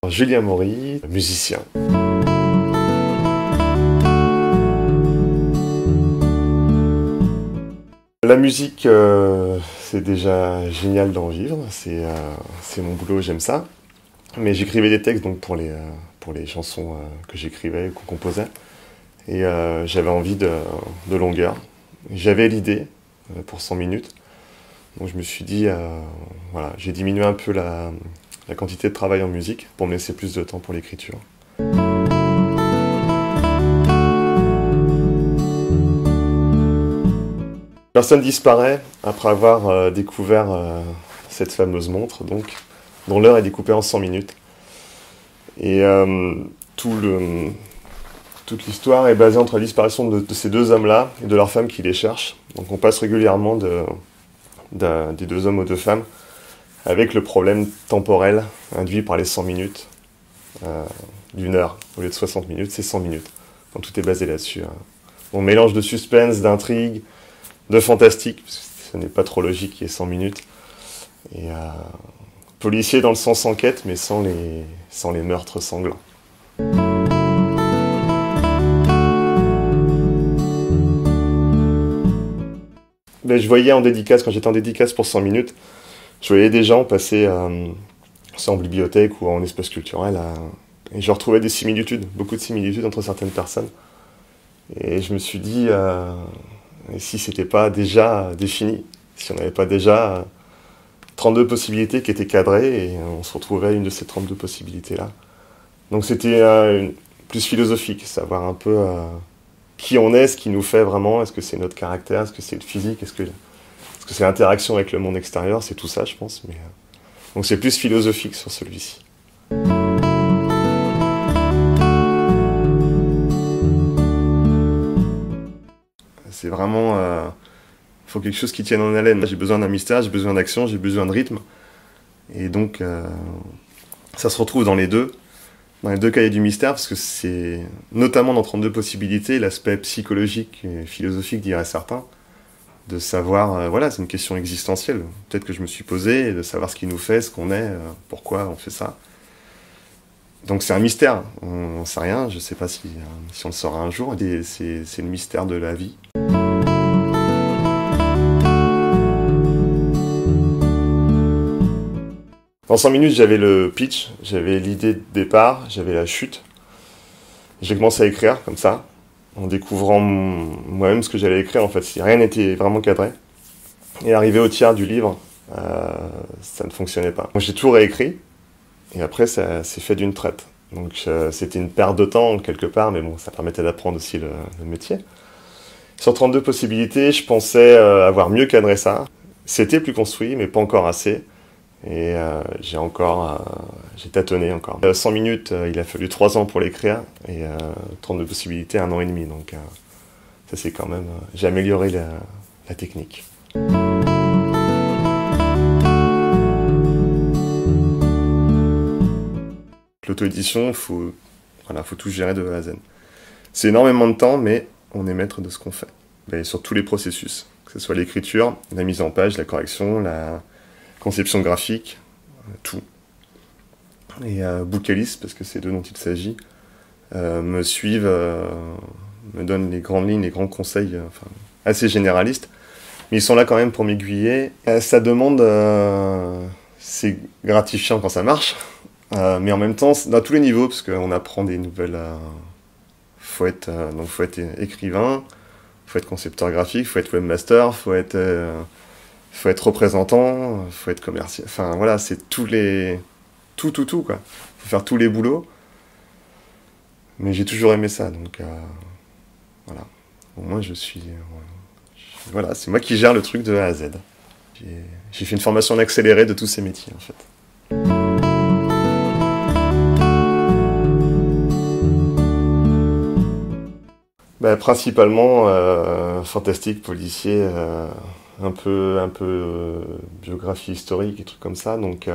Julien Maury, musicien. La musique, c'est déjà génial d'en vivre, c'est mon boulot, j'aime ça. Mais j'écrivais des textes donc pour les chansons que j'écrivais, qu'on composait. Et j'avais envie de longueur. J'avais l'idée pour 100 minutes. Donc je me suis dit, voilà, j'ai diminué un peu la quantité de travail en musique pour me laisser plus de temps pour l'écriture. Personne disparaît après avoir découvert cette fameuse montre, donc, dont l'heure est découpée en 100 minutes. Et toute l'histoire est basée entre la disparition de ces deux hommes-là et de leur femme qui les cherche. Donc on passe régulièrement des deux hommes aux deux femmes, avec le problème temporel induit par les 100 minutes d'une heure. Au lieu de 60 minutes, c'est 100 minutes. Donc tout est basé là-dessus. On mélange de suspense, d'intrigue, de fantastique, parce que ce n'est pas trop logique qu'il y ait 100 minutes. Et policier dans le sens enquête, mais sans les meurtres sanglants. Ben, je voyais en dédicace, quand j'étais en dédicace pour 100 minutes, je voyais des gens passer soit en bibliothèque ou en espace culturel, et je retrouvais des similitudes, beaucoup de similitudes entre certaines personnes. Et je me suis dit, et si c'était pas déjà défini, si on n'avait pas déjà 32 possibilités qui étaient cadrées, et on se retrouvait à une de ces 32 possibilités-là. Donc c'était plus philosophique, savoir un peu qui on est, ce qui nous fait vraiment, est-ce que c'est notre caractère, est-ce que c'est le physique, est-ce que c'est l'interaction avec le monde extérieur, c'est tout ça je pense. Mais, donc c'est plus philosophique sur celui-ci. C'est vraiment... faut quelque chose qui tienne en haleine. J'ai besoin d'un mystère, j'ai besoin d'action, j'ai besoin de rythme. Et donc ça se retrouve dans les deux cahiers du mystère, parce que c'est notamment dans 32 possibilités, l'aspect psychologique et philosophique, diraient certains, de savoir, voilà, c'est une question existentielle, peut-être que je me suis posé, et de savoir ce qui nous fait, ce qu'on est, pourquoi on fait ça. Donc c'est un mystère, on n'en sait rien, je ne sais pas si on le saura un jour, c'est le mystère de la vie. En 100 minutes, j'avais le pitch, j'avais l'idée de départ, j'avais la chute. J'ai commencé à écrire comme ça, en découvrant moi-même ce que j'allais écrire en fait. Si rien n'était vraiment cadré. Et arrivé au tiers du livre, ça ne fonctionnait pas. J'ai tout réécrit, et après ça s'est fait d'une traite. Donc c'était une perte de temps quelque part, mais bon, ça permettait d'apprendre aussi le métier. Sur 32 possibilités, je pensais avoir mieux cadré ça. C'était plus construit, mais pas encore assez. Et j'ai tâtonné encore. 100 minutes, il a fallu 3 ans pour l'écrire, et 32 possibilités, 1 an et demi. Donc ça c'est quand même... j'ai amélioré la technique. L'auto-édition, faut tout gérer de A à Z. C'est énormément de temps, mais on est maître de ce qu'on fait. Et sur tous les processus, que ce soit l'écriture, la mise en page, la correction, la conception graphique, tout. Et Bookalis, parce que c'est d'eux dont il s'agit, me suivent, me donnent les grandes lignes, les grands conseils, assez généralistes, mais ils sont là quand même pour m'aiguiller. Ça demande, c'est gratifiant quand ça marche, mais en même temps, dans tous les niveaux, parce qu'on apprend des nouvelles... faut être écrivain, faut être concepteur graphique, faut être webmaster, faut être représentant, faut être commercial. Enfin voilà, c'est tout quoi. Faut faire tous les boulots. Mais j'ai toujours aimé ça, donc voilà. Au moins voilà, c'est moi qui gère le truc de A à Z. J'ai fait une formation en accéléré de tous ces métiers en fait. Bah, principalement fantastique, policier, un peu biographie historique et trucs comme ça, donc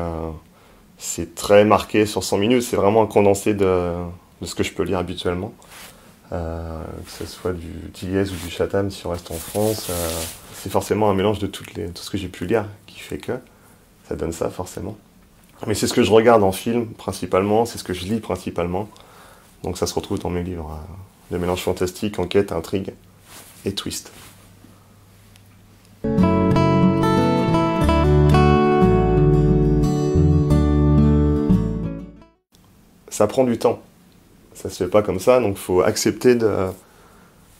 c'est très marqué sur 100 minutes, c'est vraiment un condensé de ce que je peux lire habituellement, que ce soit du Tilliez ou du Chatham si on reste en France, c'est forcément un mélange de tout ce que j'ai pu lire qui fait que ça donne ça forcément. Mais c'est ce que je regarde en film, principalement, c'est ce que je lis principalement. Donc ça se retrouve dans mes livres. Le mélange fantastique, enquête, intrigue et twist. Ça prend du temps. Ça se fait pas comme ça, donc il faut accepter de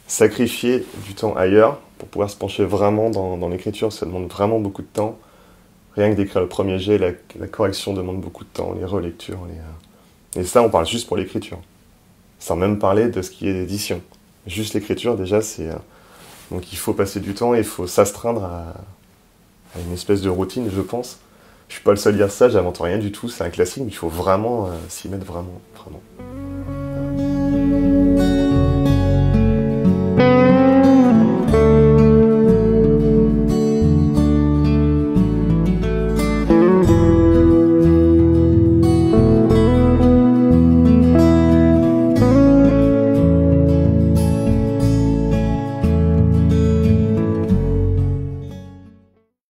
sacrifier du temps ailleurs pour pouvoir se pencher vraiment dans l'écriture. Ça demande vraiment beaucoup de temps. Rien que d'écrire le premier jet, la correction demande beaucoup de temps, les relectures. Et ça, on parle juste pour l'écriture. Sans même parler de ce qui est d'édition. Juste l'écriture, déjà, c'est... Donc il faut passer du temps et il faut s'astreindre à une espèce de routine, je pense. Je suis pas le seul à dire ça, j'invente rien du tout, c'est un classique, mais il faut vraiment s'y mettre vraiment, vraiment.